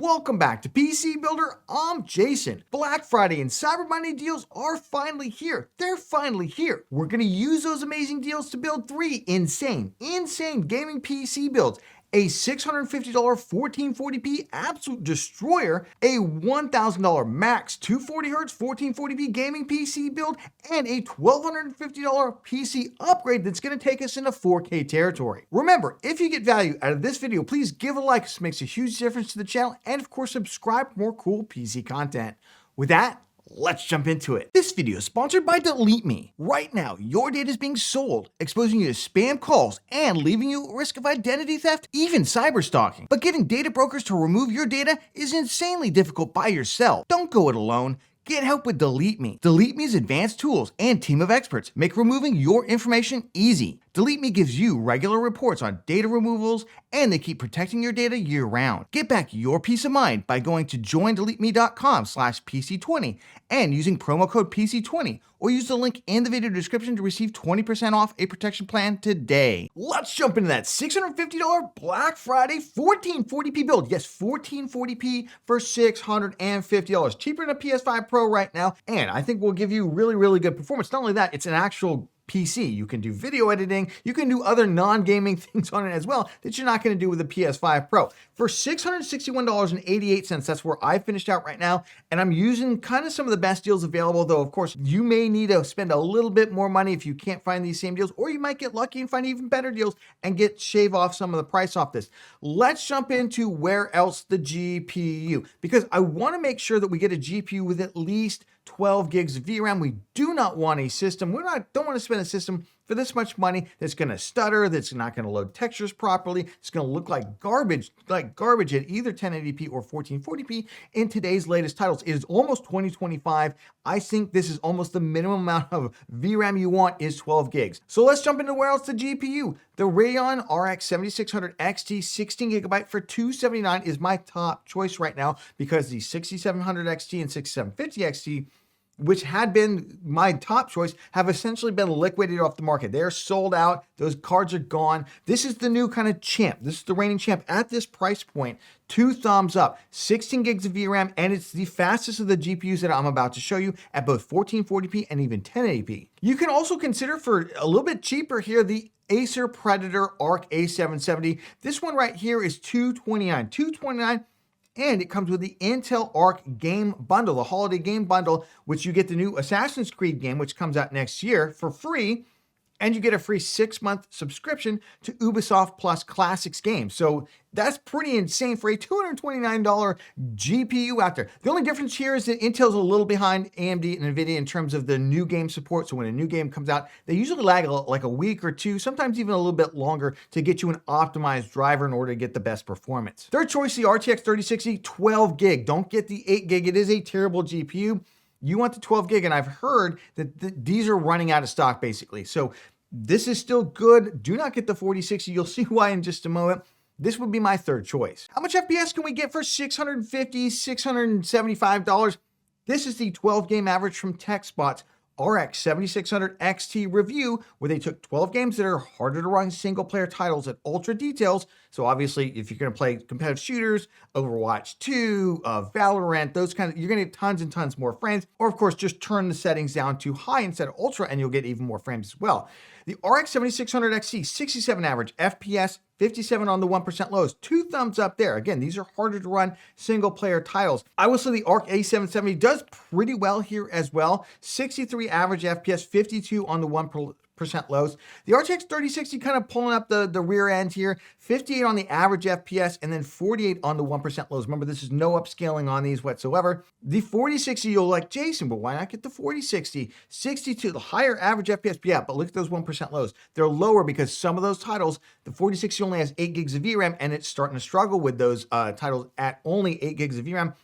Welcome back to PC Builder. I'm Jason. Black Friday and Cyber Monday deals are finally here. They're finally here. We're going to use those amazing deals to build three insane gaming PC builds. A $650 1440p absolute destroyer, a $1,000 max 240Hz 1440p gaming PC build, and a $1,250 PC upgrade that's going to take us into 4K territory. Remember, if you get value out of this video, please give a like. This makes a huge difference to the channel, and of course, subscribe for more cool PC content. With that, let's jump into it. This video is sponsored by Delete Me. Right now, your data is being sold, exposing you to spam calls and leaving you at risk of identity theft, even cyber stalking. But getting data brokers to remove your data is insanely difficult by yourself. Don't go it alone. Get help with Delete Me. Delete Me's advanced tools and team of experts make removing your information easy. Delete Me gives you regular reports on data removals, and they keep protecting your data year-round. Get back your peace of mind by going to joindeleteme.com/PC20 and using promo code PC20, or use the link in the video description to receive 20% off a protection plan today. Let's jump into that $650 Black Friday 1440p build. Yes, 1440p for $650. Cheaper than a PS5 Pro right now, and I think will give you really good performance. Not only that, it's an actual PC. You can do video editing, you can do other non-gaming things on it as well that you're not going to do with a PS5 Pro. For $661.88, that's where I finished out right now, and I'm using kind of some of the best deals available, though of course you may need to spend a little bit more money if you can't find these same deals, or you might get lucky and find even better deals and shave off some of the price off this. Let's jump into where else the GPU, because I want to make sure that we get a GPU with at least 12 gigs of VRAM. We do not want a system. Don't want to spend a system for this much money that's going to stutter, that's not going to load textures properly. It's going to look like garbage at either 1080p or 1440p in today's latest titles. It is almost 2025. I think this is almost the minimum amount of VRAM you want is 12 gigs. So let's jump into where else the GPU. The Radeon RX 7600 XT 16 gigabyte for $279 is my top choice right now, because the 6700 XT and 6750 XT, which had been my top choice, have essentially been liquidated off the market. They're sold out. Those cards are gone. This is the new kind of champ. This is the reigning champ at this price point. 2 thumbs up, 16 gigs of VRAM, and it's the fastest of the GPUs that I'm about to show you at both 1440p and even 1080p. You can also consider, for a little bit cheaper here, the Acer Predator Arc A770. This one right here is $229. And it comes with the Intel Arc Game Bundle, the holiday game bundle, which you get the new Assassin's Creed game, which comes out next year, for free. And you get a free 6-month subscription to Ubisoft Plus Classics games. So that's pretty insane for a $229 GPU out there. The only difference here is that Intel's a little behind AMD and NVIDIA in terms of the new game support. So when a new game comes out, they usually lag like a week or two, sometimes even a little bit longer, to get you an optimized driver in order to get the best performance. Third choice, the RTX 3060 12 gig. Don't get the 8 gig. It is a terrible GPU. You want the 12 gig, and I've heard that these are running out of stock basically. So this is still good. Do not get the 4060. You'll see why in just a moment. This would be my third choice. How much FPS can we get for $650, $675? This is the 12 game average from TechSpot's RX 7600 XT review, where they took 12 games that are harder to run single player titles at ultra details. So obviously, if you're going to play competitive shooters, Overwatch 2, Valorant, those kind of, you're going to get tons and tons more frames. Or of course, just turn the settings down to high instead of ultra, and you'll get even more frames as well. The RX 7600 XT, 67 average FPS, 57 on the 1% lows. 2 thumbs up there. Again, these are harder to run single player titles. I will say the ARC A770 does pretty well here as well. 63 average FPS, 52 on the 1% lows. The RTX 3060 kind of pulling up the rear end here. 58 on the average FPS, and then 48 on the 1% lows. Remember, this is no upscaling on these whatsoever. The 4060, you'll like, Jason, but why not get the 4060? 62, the higher average FPS, yeah, but look at those 1% lows. They're lower because some of those titles, the 4060 only has 8 gigs of VRAM, and it's starting to struggle with those titles at only 8 gigs of VRAM.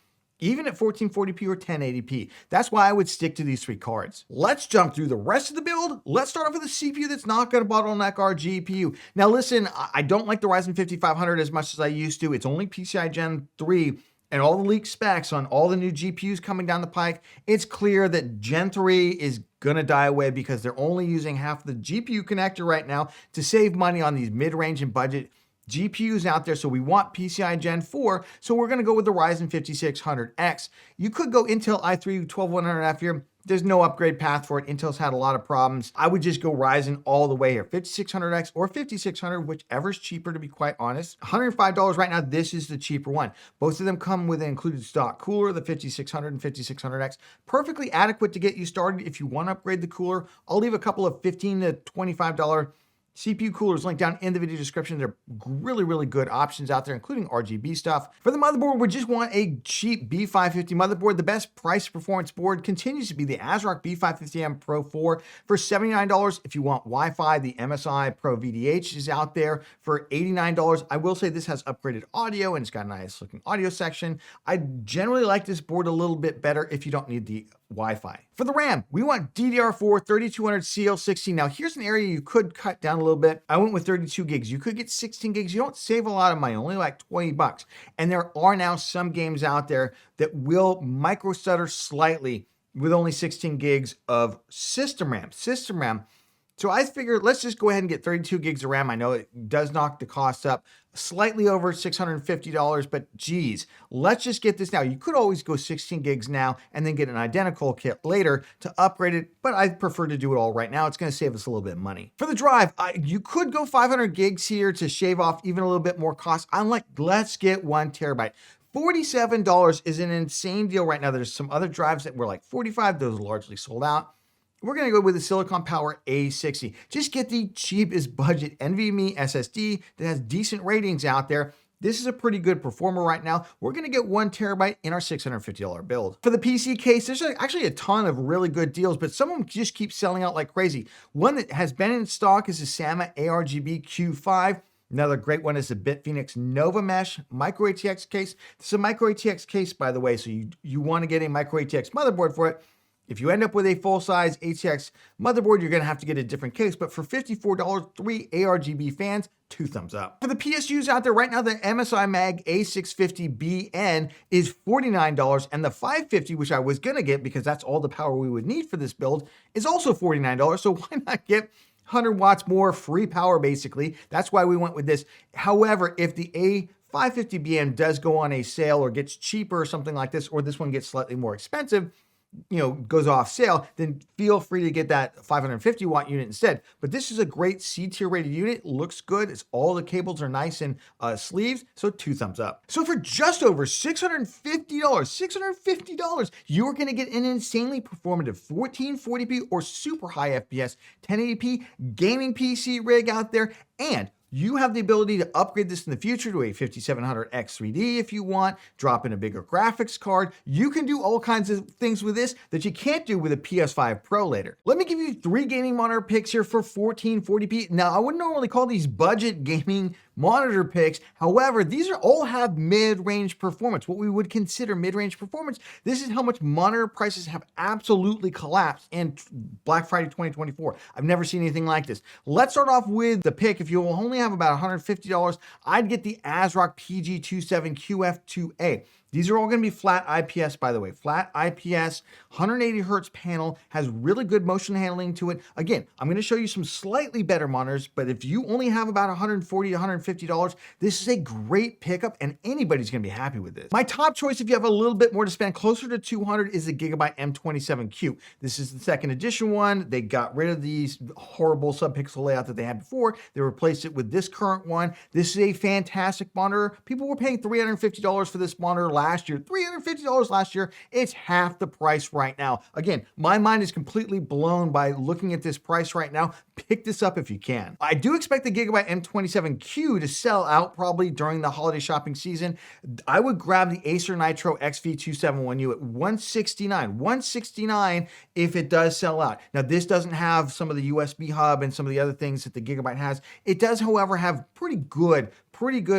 Even at 1440p or 1080p. That's why I would stick to these 3 cards. Let's jump through the rest of the build. Let's start off with a CPU that's not going to bottleneck our GPU. Now listen, I don't like the Ryzen 5500 as much as I used to. It's only PCI Gen 3, and all the leaked specs on all the new GPUs coming down the pike, it's clear that Gen 3 is gonna die away because they're only using half the GPU connector right now to save money on these mid-range and budget GPUs out there, so we want PCI Gen 4, so we're gonna go with the Ryzen 5600X. You could go Intel i3 12100F here. There's no upgrade path for it. Intel's had a lot of problems. I would just go Ryzen all the way here. 5600X or 5600, whichever's cheaper, to be quite honest. $105 right now, this is the cheaper one. Both of them come with an included stock cooler, the 5600 and 5600X. Perfectly adequate to get you started if you want to upgrade the cooler. I'll leave a couple of $15 to $25 CPU coolers linked down in the video description. They're really, really good options out there, including RGB stuff. For the motherboard, we just want a cheap B550 motherboard. The best price performance board continues to be the ASRock B550M Pro 4 for $79. If you want Wi-Fi, the MSI Pro VDH is out there for $89. I will say this has upgraded audio and it's got a nice looking audio section. I generally like this board a little bit better if you don't need the Wi-Fi. For the RAM, we want DDR4 3200 CL16. Now here's an area you could cut down a little bit. I went with 32 gigs. You could get 16 gigs. You don't save a lot of money, only like 20 bucks. And there are now some games out there that will micro stutter slightly with only 16 gigs of system RAM. So I figured let's just go ahead and get 32 gigs of RAM. I know it does knock the cost up slightly over $650, but geez, let's just get this now. You could always go 16 gigs now and then get an identical kit later to upgrade it, but I prefer to do it all right now. It's going to save us a little bit of money. For the drive, you could go 500 gigs here to shave off even a little bit more cost. I'm like, let's get 1 terabyte. $47 is an insane deal right now. There's some other drives that were like $45. Those are largely sold out. We're gonna go with the Silicon Power A60. Just get the cheapest budget NVMe SSD that has decent ratings out there. This is a pretty good performer right now. We're gonna get 1 terabyte in our $650 build. For the PC case, there's actually a ton of really good deals, but some of them just keep selling out like crazy. One that has been in stock is the Sama ARGB Q5. Another great one is the Bitphoenix Nova Mesh Micro ATX case. This is a Micro ATX case, by the way, so you wanna get a Micro ATX motherboard for it. If you end up with a full-size ATX motherboard, you're gonna have to get a different case, but for $54, 3 ARGB fans, 2 thumbs up. For the PSUs out there right now, the MSI Mag A650BN is $49, and the 550, which I was gonna get because that's all the power we would need for this build, is also $49, so why not get 100 watts more free power basically? That's why we went with this. However, if the A550BN does go on a sale or gets cheaper or something like this, or this one gets slightly more expensive, goes off sale, then feel free to get that 550 watt unit instead. But this is a great C-tier rated unit. Looks good. All the cables are nice and sleeves, so 2 thumbs up. So for just over $650, you are gonna get an insanely performative 1440p or super high FPS 1080p gaming PC rig out there, and you have the ability to upgrade this in the future to a 5700X3D if you want, drop in a bigger graphics card. You can do all kinds of things with this that you can't do with a PS5 Pro later. Let me give you 3 gaming monitor picks here for 1440p. Now, I wouldn't normally call these budget gaming monitor picks. However, these all have mid-range performance, what we would consider mid-range performance. This is how much monitor prices have absolutely collapsed in Black Friday 2024. I've never seen anything like this. Let's start off with the pick. If you only have about $150, I'd get the ASRock PG27QF2A. These are all going to be flat IPS, by the way. Flat IPS, 180 hertz panel, has really good motion handling to it. Again, I'm going to show you some slightly better monitors, but if you only have about $140 to $150, this is a great pickup and anybody's going to be happy with this. My top choice, if you have a little bit more to spend, closer to 200, is the Gigabyte M27Q. This is the second edition one. They got rid of these horrible subpixel layout that they had before. They replaced it with this current one. This is a fantastic monitor. People were paying $350 for this monitor last year, $350 last year. It's half the price right now. Again, my mind is completely blown by looking at this price right now. Pick this up if you can. I do expect the Gigabyte M27Q to sell out probably during the holiday shopping season. I would grab the Acer Nitro XV271U at $169 if it does sell out. Now, this doesn't have some of the USB hub and some of the other things that the Gigabyte has. It does, however, have pretty good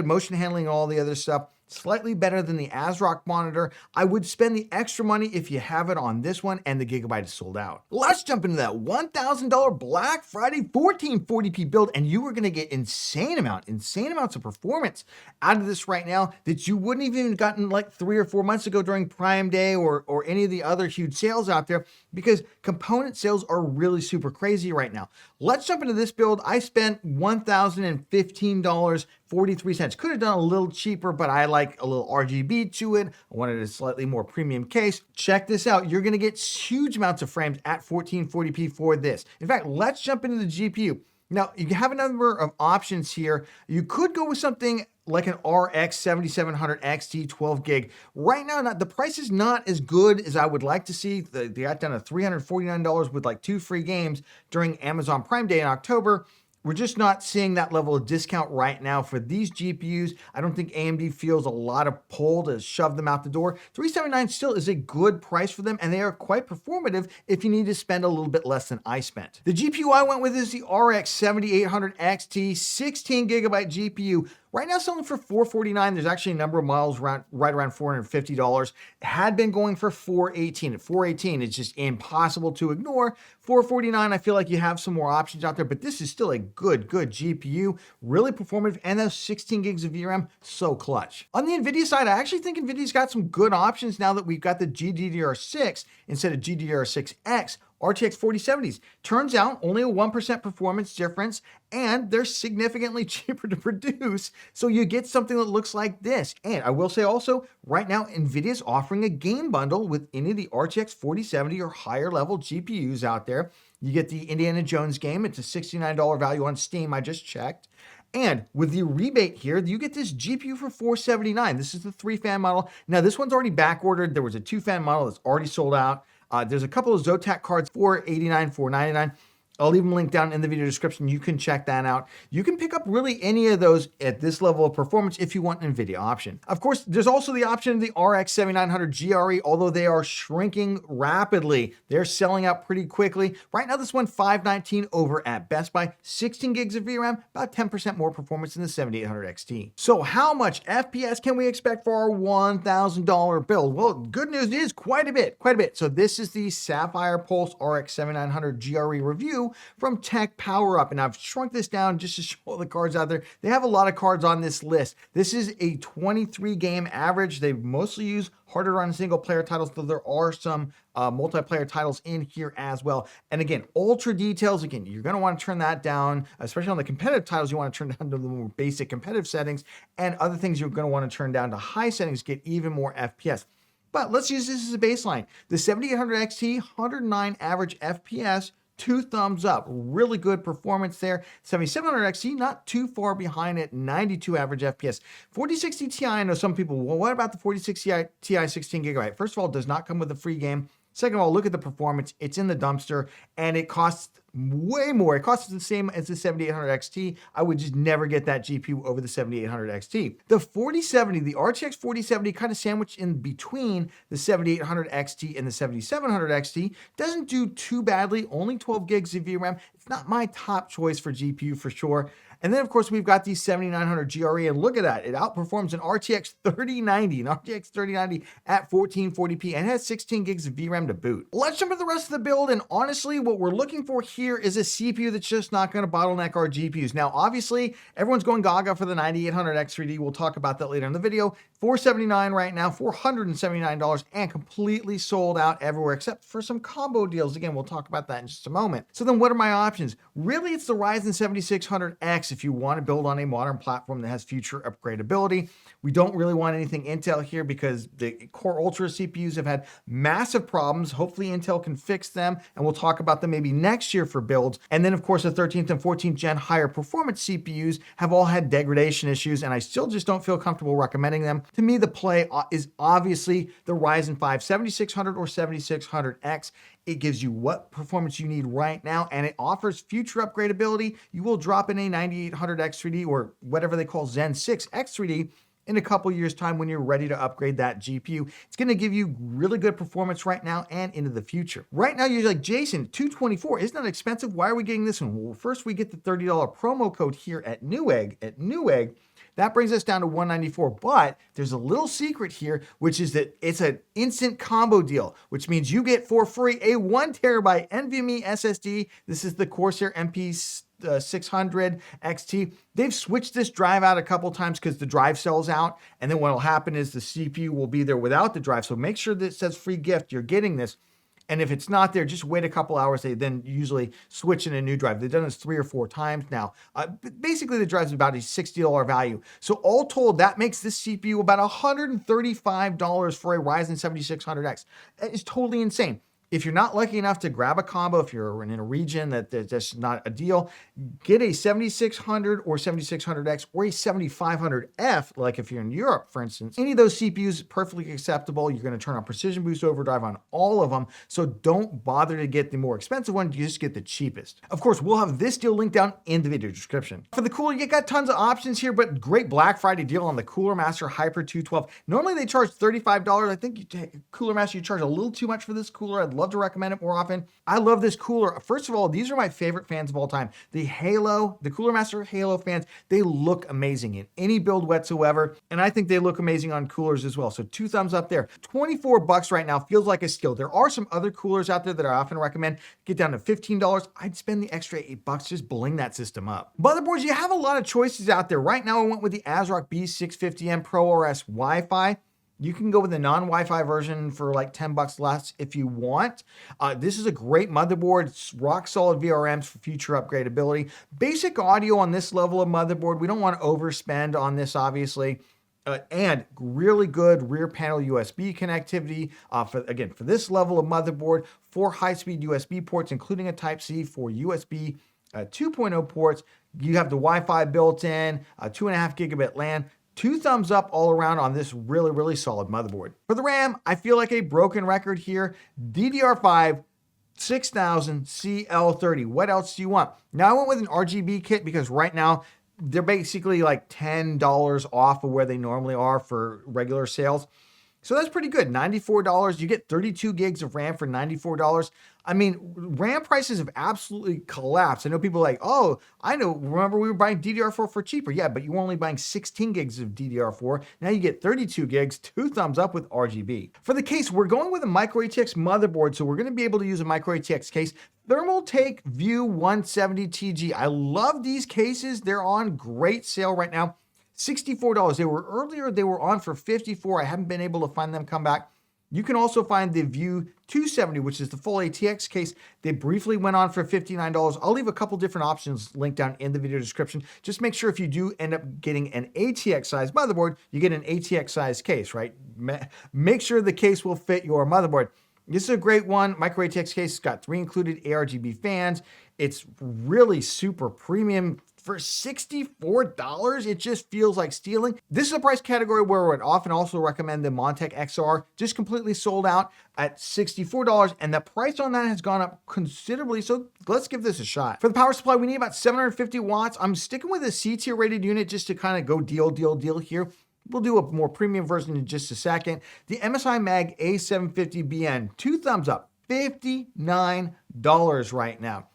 motion handling and all the other stuff. Slightly better than the ASRock monitor. I would spend the extra money if you have it on this one and the Gigabyte is sold out. Let's jump into that $1,000 Black Friday 1440p build, and you are gonna get insane amounts of performance out of this right now that you wouldn't even gotten like 3 or 4 months ago during Prime Day or any of the other huge sales out there, because component sales are really super crazy right now. Let's jump into this build. I spent $1,015 43 cents. Could have done a little cheaper, but I like a little RGB to it. I wanted a slightly more premium case. Check this out. You're going to get huge amounts of frames at 1440p for this. In fact, let's jump into the GPU. Now, you have a number of options here. You could go with something like an RX 7700 XT 12 gig. Right now, the price is not as good as I would like to see. They got down to $349 with like 2 free games during Amazon Prime Day in October. We're just not seeing that level of discount right now for these GPUs. I don't think AMD feels a lot of pull to shove them out the door. $379 still is a good price for them, and they are quite performative if you need to spend a little bit less than I spent. The GPU I went with is the RX 7800 XT 16 gigabyte GPU. Right now selling for $449. There's actually a number of models right around $450. It had been going for $418. At $418, it's just impossible to ignore. $449, I feel like you have some more options out there, but this is still a good GPU, really performative, and those 16 gigs of VRAM, so clutch. On the NVIDIA side, I actually think NVIDIA's got some good options now that we've got the GDDR6 instead of GDDR6X. RTX 4070s. Turns out only a 1% performance difference, and they're significantly cheaper to produce, so you get something that looks like this. And I will say also, right now, NVIDIA's offering a game bundle with any of the RTX 4070 or higher level GPUs out there. You get the Indiana Jones game. It's a $69 value on Steam, I just checked. And with the rebate here, you get this GPU for $479. This is the 3-fan model. Now, this one's already back ordered. There was a 2-fan model that's already sold out. There's a couple of Zotac cards, $489, $499. I'll leave them linked down in the video description. You can check that out. You can pick up really any of those at this level of performance if you want an NVIDIA option. Of course, there's also the option of the RX 7900 GRE, although they are shrinking rapidly. They're selling out pretty quickly. Right now, this one $519 over at Best Buy. 16 gigs of VRAM, about 10% more performance than the 7800 XT. So how much FPS can we expect for our $1,000 build? Well, good news is quite a bit. So this is the Sapphire Pulse RX 7900 GRE review from Tech Power Up, and I've shrunk this down just to show all the cards out there. They have a lot of cards on this list. This is a 23 game average. They mostly use harder run single player titles, though there are some multiplayer titles in here as well. And again, ultra details, again, you're going to want to turn that down, especially on the competitive titles. You want to turn down to the more basic competitive settings, and other things you're going to want to turn down to high settings, get even more FPS. But let's use this as a baseline. The 7800 XT, 109 average FPS, 2 thumbs up. Really good performance there. 7700 XT, not too far behind it, 92 average FPS. 4060 Ti, I know some people, well, what about the 4060 Ti 16 gigabyte? First of all, it does not come with a free game. Second of all, look at the performance. It's in the dumpster, and it costs way more. It costs the same as the 7800 XT. I would just never get that GPU over the 7800 XT. The 4070, the RTX 4070, kind of sandwiched in between the 7800 XT and the 7700 XT, doesn't do too badly. Only 12 gigs of VRAM. It's not my top choice for GPU for sure. And then, of course, we've got the 7900 GRE, and look at that. It outperforms an RTX 3090, at 1440p, and has 16 gigs of VRAM to boot. Let's jump into the rest of the build, and honestly, what we're looking for here is a CPU that's just not going to bottleneck our GPUs. Now, obviously, everyone's going gaga for the 9800 X3D. We'll talk about that later in the video. $479 right now, $479, and completely sold out everywhere except for some combo deals. Again, we'll talk about that in just a moment. So then what are my options? Really, it's the Ryzen 7600X if you want to build on a modern platform that has future upgradability. We don't really want anything Intel here because the Core Ultra CPUs have had massive problems. Hopefully Intel can fix them, and we'll talk about them maybe next year for builds. And then, of course, the 13th and 14th gen higher performance CPUs have all had degradation issues, and I still just don't feel comfortable recommending them. To me, the play is obviously the Ryzen 5 7600 or 7600X. It gives you what performance you need right now, and it offers future upgradability. You will drop in a 9800 X3D or whatever they call Zen 6 X3D in a couple years' time when you're ready to upgrade that GPU. It's going to give you really good performance right now and into the future. Right now, you're like, Jason, $224, isn't that expensive? Why are we getting this one? Well, first we get the $30 promo code here at Newegg. That brings us down to $194, but there's a little secret here, which is that it's an instant combo deal, which means you get for free a 1 terabyte NVMe SSD. This is the Corsair MP600 XT. They've switched this drive out a couple times because the drive sells out, and then what will happen is the CPU will be there without the drive. So make sure that it says free gift, you're getting this. And if it's not there, just wait a couple hours. They then usually switch in a new drive. They've done this 3 or 4 times now. Basically, the drive's about a $60 value. So all told, that makes this CPU about $135 for a Ryzen 7600X. It's totally insane. If you're not lucky enough to grab a combo, if you're in a region that there's just not a deal, get a 7600 or 7600X or a 7500F, like if you're in Europe, for instance. Any of those CPUs is perfectly acceptable. You're going to turn on Precision Boost Overdrive on all of them, so don't bother to get the more expensive one. You just get the cheapest. Of course, we'll have this deal linked down in the video description. For the cooler, you got tons of options here, but great Black Friday deal on the Cooler Master Hyper 212. Normally they charge $35. I think Cooler Master, you charge a little too much for this cooler. I'd love to recommend it more often. I love this cooler. First of all, these are my favorite fans of all time. The Halo, the Cooler Master Halo fans, they look amazing in any build whatsoever. And I think they look amazing on coolers as well. So 2 thumbs up there. $24 right now feels like a steal. There are some other coolers out there that I often recommend. Get down to $15. I'd spend the extra $8 just bling that system up. Motherboards, you have a lot of choices out there. Right now, I went with the ASRock B650M ProRS Wi-Fi. You can go with the non-Wi-Fi version for like $10 less if you want. This is a great motherboard. It's rock solid VRMs for future upgradability. Basic audio on this level of motherboard. We don't want to overspend on this, obviously. And really good rear panel USB connectivity for this level of motherboard. 4 high-speed USB ports, including a Type-C for USB 2.0 ports. You have the Wi-Fi built in, 2.5 gigabit LAN. 2 thumbs up all around on this really, really solid motherboard. For the RAM, I feel like a broken record here. DDR5 6000 CL30. What else do you want? Now I went with an RGB kit because right now they're basically like $10 off of where they normally are for regular sales. So that's pretty good. $94. You get 32 gigs of RAM for $94. I mean, RAM prices have absolutely collapsed. I know people are like, oh, I know, remember we were buying DDR4 for cheaper. Yeah, but you were only buying 16 gigs of DDR4. Now you get 32 gigs, 2 thumbs up with RGB. For the case, we're going with a micro ATX motherboard, so we're going to be able to use a micro ATX case. Thermaltake View 170 TG. I love these cases. They're on great sale right now. $64. They were on for $54. I haven't been able to find them come back. You can also find the View 270, which is the full ATX case. They briefly went on for $59. I'll leave a couple different options linked down in the video description. Just make sure if you do end up getting an ATX size motherboard, you get an ATX size case, right? Make sure the case will fit your motherboard. This is a great one. Micro ATX case. It's got 3 included RGB fans. It's really super premium. For $64, it just feels like stealing. This is a price category where I would often also recommend the mATX XR, just completely sold out at $64, and the price on that has gone up considerably, so let's give this a shot. For the power supply, we need about 750 watts. I'm sticking with a C-tier rated unit just to kind of go deal here. We'll do a more premium version in just a second. The MSI Mag A750BN, 2 thumbs up, $59 right now.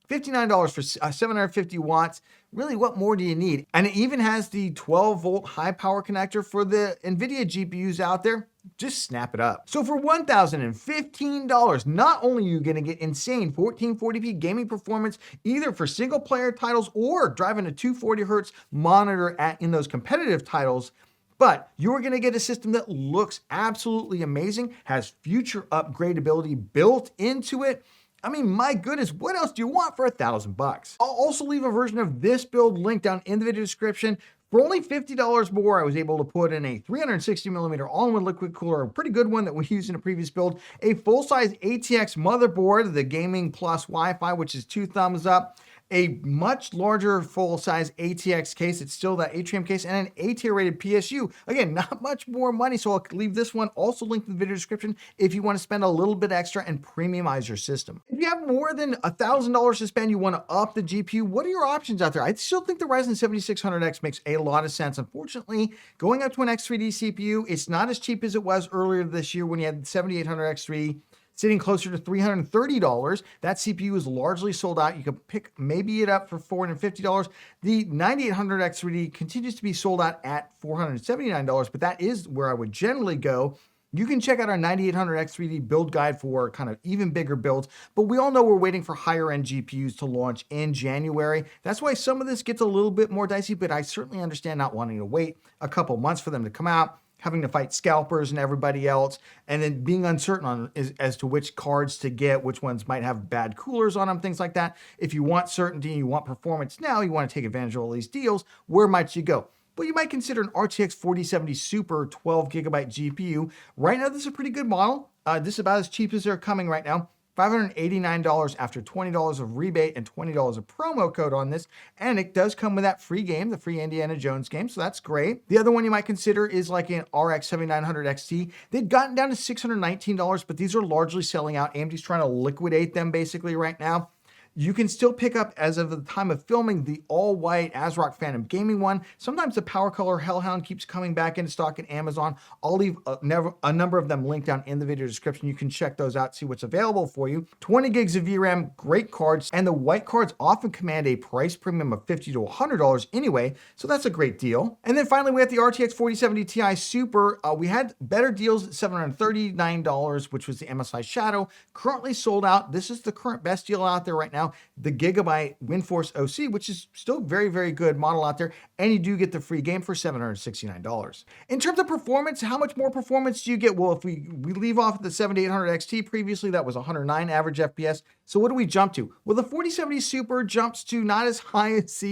$59 for 750 watts. Really, what more do you need? And it even has the 12-volt high power connector for the NVIDIA GPUs out there. Just snap it up. So for $1,015, not only are you going to get insane 1440p gaming performance, either for single player titles or driving a 240 hertz monitor in those competitive titles, but you're going to get a system that looks absolutely amazing, has future upgradability built into it. I mean, my goodness, what else do you want for $1,000? I'll also leave a version of this build linked down in the video description. For only $50 more, I was able to put in a 360mm all-in-one liquid cooler, a pretty good one that we used in a previous build, a full-size ATX motherboard, the Gaming Plus Wi-Fi, which is 2 thumbs up, a much larger full-size ATX case. It's still that Atrium case, and an A-tier rated PSU. Again, not much more money, so I'll leave this one also linked in the video description if you want to spend a little bit extra and premiumize your system. If you have more than $1,000 to spend, you want to up the GPU, what are your options out there? I still think the Ryzen 7600X makes a lot of sense. Unfortunately, going up to an X3D CPU, it's not as cheap as it was earlier this year when you had the 7800X3 sitting closer to $330. That CPU is largely sold out. You can pick maybe it up for $450. The 9800X3D continues to be sold out at $479, but that is where I would generally go. You can check out our 9800X3D build guide for kind of even bigger builds, but we all know we're waiting for higher end GPUs to launch in January. That's why some of this gets a little bit more dicey, but I certainly understand not wanting to wait a couple months for them to come out. having to fight scalpers and everybody else, and then being uncertain on as to which cards to get, which ones might have bad coolers on them, things like that. If you want certainty and you want performance now, you want to take advantage of all these deals, where might you go? Well, you might consider an RTX 4070 Super 12GB GPU. Right now, this is a pretty good model. This is about as cheap as they're coming right now. $589 after $20 of rebate and $20 of promo code on this. And it does come with that free game, the free Indiana Jones game, so that's great. The other one you might consider is like an RX 7900 XT. They've gotten down to $619, but these are largely selling out. AMD's trying to liquidate them basically right now. You can still pick up, as of the time of filming, the all-white ASRock Phantom Gaming one. Sometimes the Power Color Hellhound keeps coming back into stock at Amazon. I'll leave a number of them linked down in the video description. You can check those out, see what's available for you. 20 gigs of VRAM, great cards, and the white cards often command a price premium of $50 to $100 anyway, so that's a great deal. And then finally, we have the RTX 4070 Ti Super. We had better deals at $739, which was the MSI Shadow. Currently sold out. This is the current best deal out there right now. The Gigabyte WindForce OC, which is still very, very good model out there, and you do get the free game for $769. In terms of performance, how much more performance do you get? Well, if we leave off the 7800 XT previously, that was 109 average FPS. So what do we jump to? Well, the 4070 Super jumps to not as high as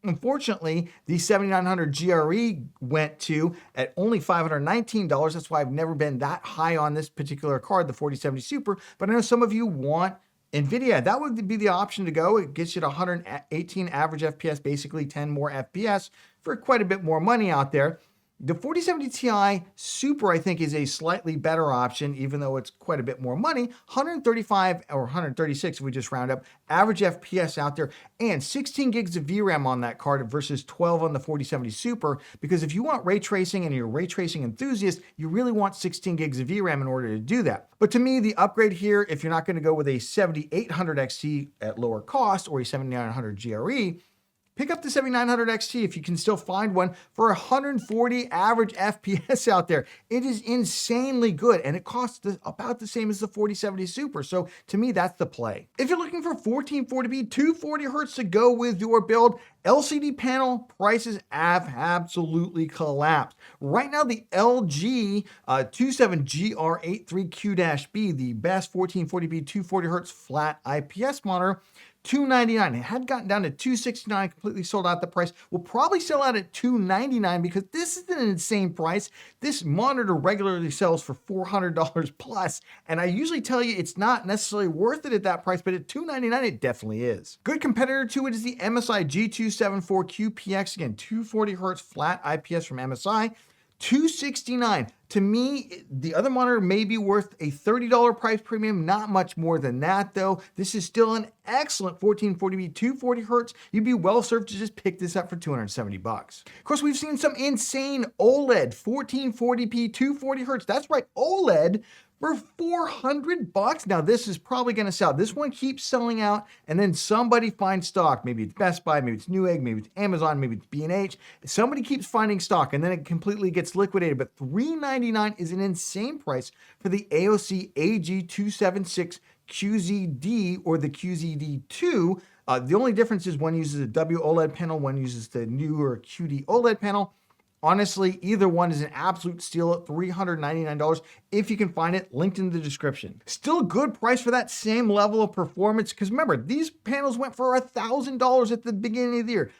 unfortunately, the 7900 GRE went to at only $519. That's why I've never been that high on this particular card, the 4070 Super, but I know some of you want NVIDIA. That would be the option to go. It gets you to 118 average FPS, basically 10 more FPS for quite a bit more money out there. The 4070 Ti Super, I think, is a slightly better option, even though it's quite a bit more money. 135 or 136, if we just round up, average FPS out there, and 16 gigs of VRAM on that card versus 12 on the 4070 Super, because if you want ray tracing and you're a ray tracing enthusiast, you really want 16 gigs of VRAM in order to do that. But to me, the upgrade here, if you're not going to go with a 7800 XT at lower cost or a 7900 GRE, pick up the 7900 XT if you can still find one for 140 average FPS out there. It is insanely good, and it costs about the same as the 4070 Super. So to me, that's the play. If you're looking for 1440p, 240 Hz to go with your build, LCD panel prices have absolutely collapsed. Right now, the LG 27GR83Q-B, the best 1440p, 240 Hz flat IPS monitor, $299. It had gotten down to $269, completely sold out the price. Will probably sell out at $299 because this is an insane price. This monitor regularly sells for $400 plus, and I usually tell you it's not necessarily worth it at that price, but at $299 it definitely is. Good competitor to it is the MSI G274QPX, again, 240 Hz flat IPS from MSI. $269. To me, the other monitor may be worth a $30 price premium, not much more than that though. This is still an excellent 1440p, 240 Hz. You'd be well served to just pick this up for $270. Of course, we've seen some insane OLED 1440p, 240 Hz. That's right, OLED for $400. Now this is probably gonna sell. This one keeps selling out and then somebody finds stock. Maybe it's Best Buy, maybe it's Newegg, maybe it's Amazon, maybe it's B&H. Somebody keeps finding stock and then it completely gets liquidated. But $399 is an insane price for the AOC AG276 QZD or the QZD2. The only difference is one uses a WOLED panel, one uses the newer QD OLED panel. Honestly, either one is an absolute steal at $399 if you can find it, linked in the description. Still a good price for that same level of performance, because remember, these panels went for $1,000 at the beginning of the year.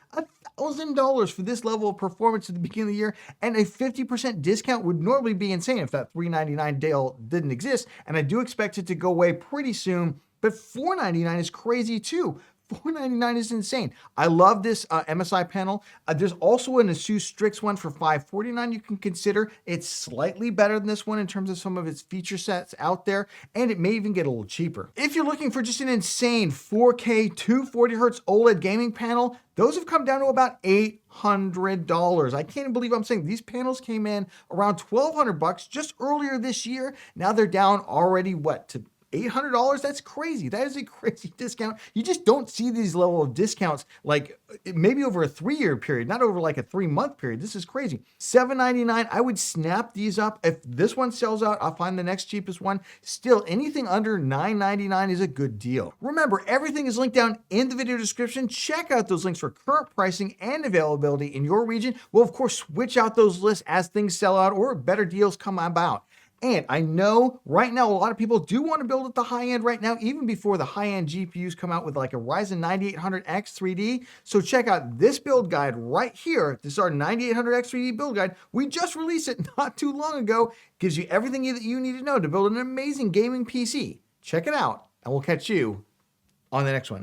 $1,000 for this level of performance at the beginning of the year, and a 50% discount would normally be insane if that $399 deal didn't exist, and I do expect it to go away pretty soon, but $499 is crazy too. $499 is insane. I love this MSI panel. There's also an Asus Strix one for $549 you can consider. It's slightly better than this one in terms of some of its feature sets out there, and it may even get a little cheaper. If you're looking for just an insane 4K 240 Hz OLED gaming panel, those have come down to about $800. I can't even believe I'm saying these panels came in around $1,200 just earlier this year. Now they're down already, what, to $800? That's crazy. That is a crazy discount. You just don't see these level of discounts like maybe over a 3-year period, not over like a 3-month period. This is crazy. $799, I would snap these up. If this one sells out, I'll find the next cheapest one. Still, anything under $999 is a good deal. Remember, everything is linked down in the video description. Check out those links for current pricing and availability in your region. We'll of course switch out those lists as things sell out or better deals come about. And I know right now a lot of people do want to build at the high end right now, even before the high-end GPUs come out with like a Ryzen 9800X 3D. So check out this build guide right here. This is our 9800X 3D build guide. We just released it not too long ago. Gives you everything that you need to know to build an amazing gaming PC. Check it out, and we'll catch you on the next one.